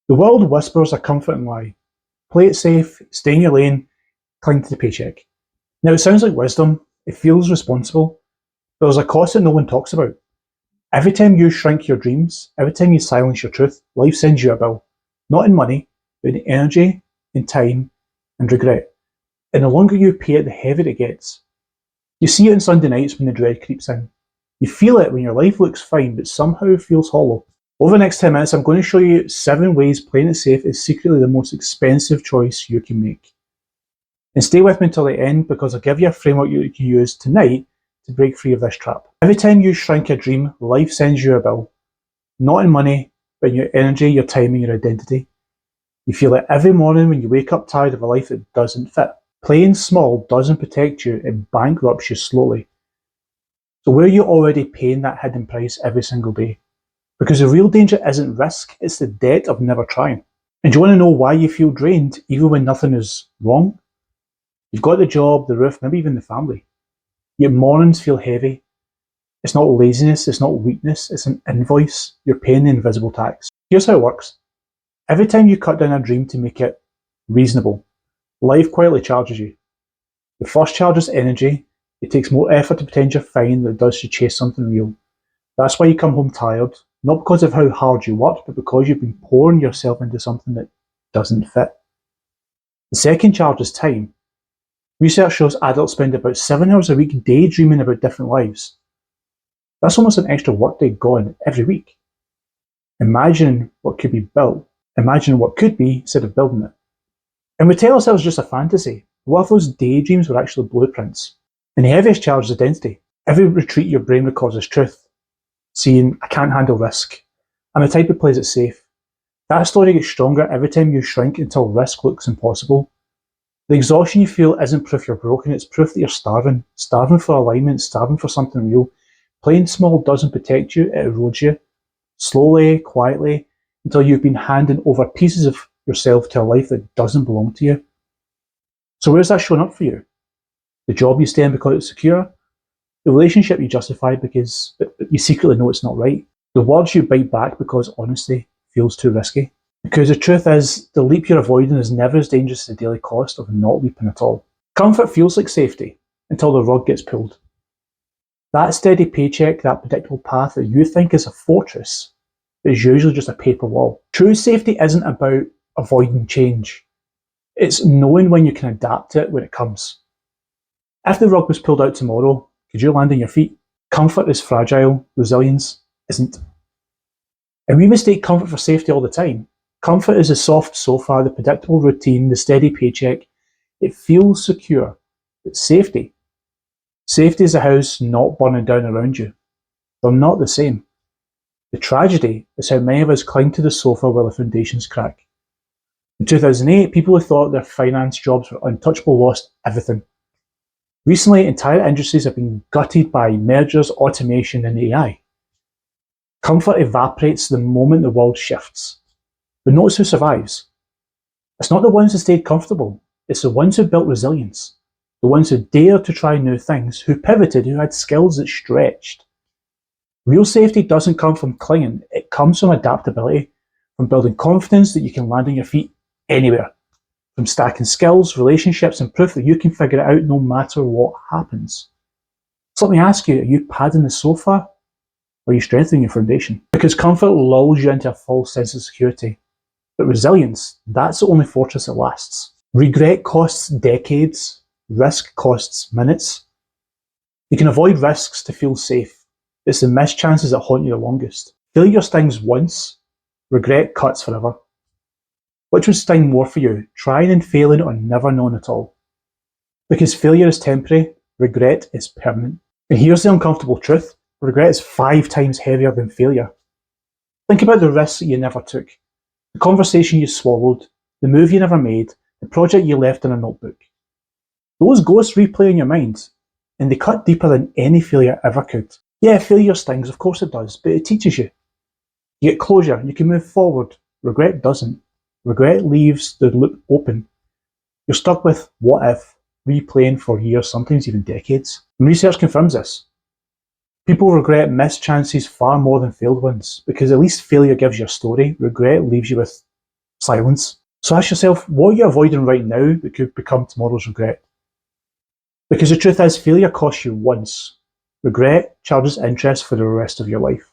The world whispers a comforting lie. Play it safe, stay in your lane, cling to the paycheck. Now it sounds like wisdom, it feels responsible, but there's a cost that no one talks about. Every time you shrink your dreams, every time you silence your truth, life sends you a bill. Not in money, but in energy, in time, and regret. And the longer you pay it, the heavier it gets. You see it on Sunday nights when the dread creeps in. You feel it when your life looks fine, but somehow feels hollow. Over the next 10 minutes, I'm going to show you 7 ways playing it safe is secretly the most expensive choice you can make. And stay with me until the end because I'll give you a framework you can use tonight to break free of this trap. Every time you shrink a dream, life sends you a bill. Not in money, but in your energy, your time, and your identity. You feel it every morning when you wake up tired of a life that doesn't fit. Playing small doesn't protect you, it bankrupts you slowly. So where are you already paying that hidden price every single day? Because the real danger isn't risk, it's the debt of never trying. And do you want to know why you feel drained even when nothing is wrong? You've got the job, the roof, maybe even the family. Yet mornings feel heavy. It's not laziness, it's not weakness, it's an invoice. You're paying the invisible tax. Here's how it works. Every time you cut down a dream to make it reasonable, life quietly charges you. The first charge is energy. It takes more effort to pretend you're fine than it does to chase something real. That's why you come home tired, not because of how hard you worked, but because you've been pouring yourself into something that doesn't fit. The second charge is time. Research shows adults spend about 7 hours a week daydreaming about different lives. That's almost an extra workday gone every week. Imagine what could be built. Imagine what could be instead of building it. And we tell ourselves just a fantasy. What if those daydreams were actually blueprints? And the heaviest charge is identity. Every retreat your brain records as truth. Seeing, I can't handle risk. I'm the type who plays it safe. That story gets stronger every time you shrink until risk looks impossible. The exhaustion you feel isn't proof you're broken, it's proof that you're starving. Starving for alignment, starving for something real. Playing small doesn't protect you, it erodes you. Slowly, quietly, until you've been handing over pieces of yourself to a life that doesn't belong to you. So where's that showing up for you? The job you stay in because it's secure? The relationship you justify because you secretly know it's not right? The words you bite back because honesty feels too risky? Because the truth is, the leap you're avoiding is never as dangerous as the daily cost of not leaping at all. Comfort feels like safety until the rug gets pulled. That steady paycheck, that predictable path that you think is a fortress, is usually just a paper wall. True safety isn't about avoiding change. It's knowing when you can adapt it when it comes. If the rug was pulled out tomorrow, could you land on your feet? Comfort is fragile, resilience isn't. And we mistake comfort for safety all the time. Comfort is the soft sofa, the predictable routine, the steady paycheck. It feels secure. But safety is a house not burning down around you. They're not the same. The tragedy is how many of us cling to the sofa while the foundations crack. In 2008, people who thought their finance jobs were untouchable lost everything. Recently, entire industries have been gutted by mergers, automation, and AI. Comfort evaporates the moment the world shifts. But notice who survives. It's not the ones who stayed comfortable, it's the ones who built resilience. The ones who dared to try new things, who pivoted, who had skills that stretched. Real safety doesn't come from clinging, it comes from adaptability, from building confidence that you can land on your feet anywhere, from stacking skills, relationships, and proof that you can figure it out no matter what happens. So let me ask you, are you padding the sofa, or are you strengthening your foundation? Because comfort lulls you into a false sense of security. But resilience, that's the only fortress that lasts. Regret costs decades, risk costs minutes. You can avoid risks to feel safe. It's the missed chances that haunt you the longest. Failure stings once, regret cuts forever. Which would sting more for you, trying and failing or never knowing at all? Because failure is temporary, regret is permanent. And here's the uncomfortable truth, regret is 5 times heavier than failure. Think about the risks that you never took, the conversation you swallowed, the move you never made, the project you left in a notebook. Those ghosts replay in your mind, and they cut deeper than any failure ever could. Yeah, failure stings, of course it does, but it teaches you. You get closure, you can move forward. Regret doesn't. Regret leaves the loop open. You're stuck with what if, replaying for years, sometimes even decades. And research confirms this. People regret missed chances far more than failed ones, because at least failure gives you a story. Regret leaves you with Silence. So ask yourself, what are you avoiding right now that could become tomorrow's regret? Because the truth is, failure costs you once. Regret charges interest for the rest of your life.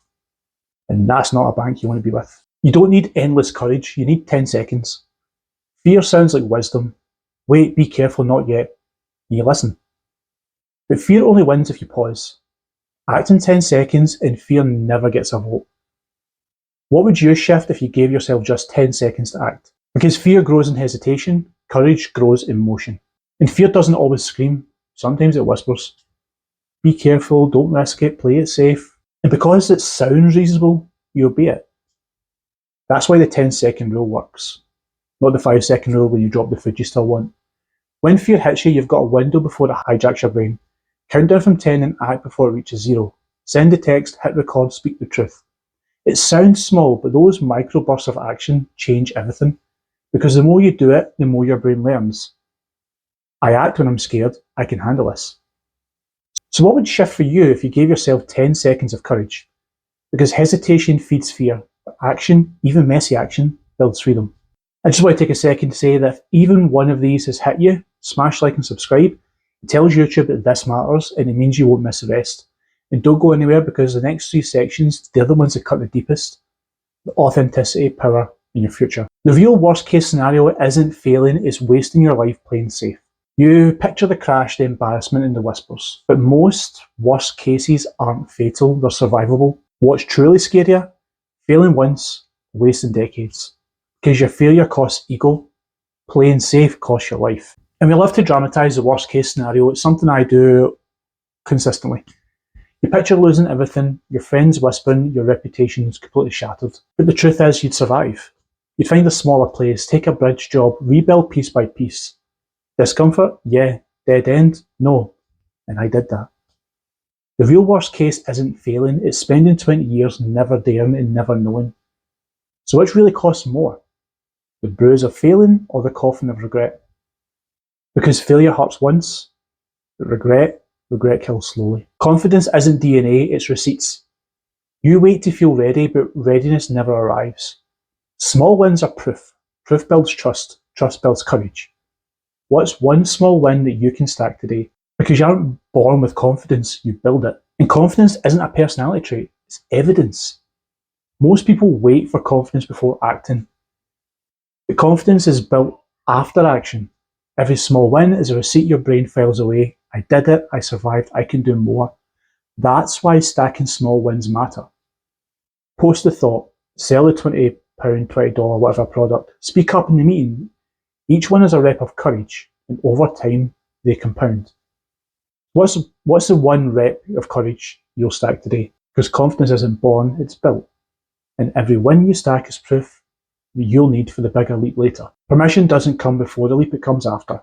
And that's not a bank you want to be with. You don't need endless courage, you need 10 seconds. Fear sounds like wisdom. Wait, be careful, not yet. And you listen. But fear only wins if you pause. Act in 10 seconds and fear never gets a vote. What would you shift if you gave yourself just 10 seconds to act? Because fear grows in hesitation, courage grows in motion. And fear doesn't always scream, sometimes it whispers. Be careful, don't risk it, play it safe. And because it sounds reasonable, you obey it. That's why the 10-second rule works. Not the 5-second rule where you drop the food you still want. When fear hits you, you've got a window before it hijacks your brain. Count down from 10 and act before it reaches 0. Send the text, hit record, speak the truth. It sounds small, but those microbursts of action change everything. Because the more you do it, the more your brain learns. I act when I'm scared, I can handle this. So what would shift for you if you gave yourself 10 seconds of courage? Because hesitation feeds fear, but action, even messy action, builds freedom. I just want to take a second to say that if even one of these has hit you, smash like and subscribe. It tells YouTube that this matters and it means you won't miss the rest. And don't go anywhere because the next 3 sections, they're the ones that cut the deepest. The authenticity, power, and your future. The real worst case scenario isn't failing, it's wasting your life playing safe. You picture the crash, the embarrassment, and the whispers. But most worst cases aren't fatal, they're survivable. What's truly scarier? Failing once, wasting decades. Because your failure costs ego, playing safe costs your life. And we love to dramatise the worst case scenario. It's something I do consistently. You picture losing everything, your friends whispering, your reputation's completely shattered. But the truth is, you'd survive. You'd find a smaller place, take a bridge job, rebuild piece by piece. Discomfort? Yeah. Dead end? No. And I did that. The real worst case isn't failing, it's spending 20 years never daring and never knowing. So which really costs more? The bruise of failing or the coffin of regret? Because failure hurts once, but regret kills slowly. Confidence isn't DNA, it's receipts. You wait to feel ready, but readiness never arrives. Small wins are proof. Proof builds trust. Trust builds courage. What's one small win that you can stack today? Because you aren't born with confidence, you build it. And confidence isn't a personality trait, it's evidence. Most people wait for confidence before acting. But confidence is built after action. Every small win is a receipt your brain files away. I did it, I survived, I can do more. That's why stacking small wins matter. Post the thought, sell the £20, $20, whatever product, speak up in the meeting. Each one is a rep of courage, and over time, they compound. What's the one rep of courage you'll stack today? Because confidence isn't born, it's built. And every win you stack is proof that you'll need for the bigger leap later. Permission doesn't come before the leap, it comes after.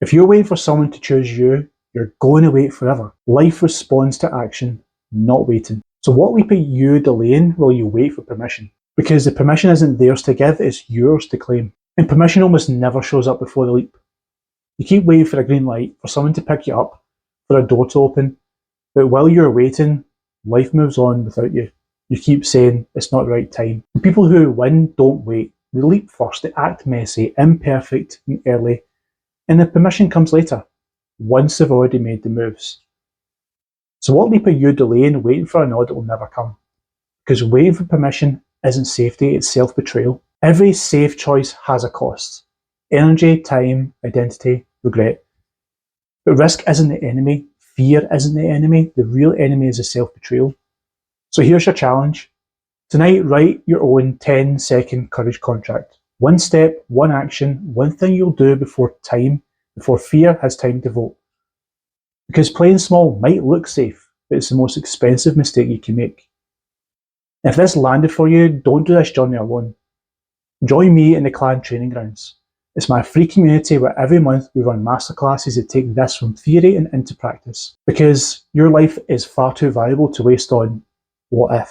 If you're waiting for someone to choose you, you're going to wait forever. Life responds to action, not waiting. So what leap are you delaying while you wait for permission? Because the permission isn't theirs to give, it's yours to claim. And permission almost never shows up before the leap. You keep waiting for a green light, for someone to pick you up, for a door to open. But while you're waiting, life moves on without you. You keep saying, it's not the right time. The people who win don't wait. They leap first, they act messy, imperfect, and early. And the permission comes later, once they've already made the moves. So what leap are you delaying, waiting for a nod that will never come? Because waiting for permission isn't safety, it's self-betrayal. Every safe choice has a cost. Energy, time, identity, regret. But risk isn't the enemy. Fear isn't the enemy. The real enemy is the self-betrayal. So here's your challenge. Tonight, write your own 10-second courage contract. One step, one action, one thing you'll do before fear has time to vote. Because playing small might look safe, but it's the most expensive mistake you can make. If this landed for you, don't do this journey alone. Join me in the Clan Training Grounds. It's my free community where every month we run masterclasses that take this from theory and into practice. Because your life is far too valuable to waste on what if.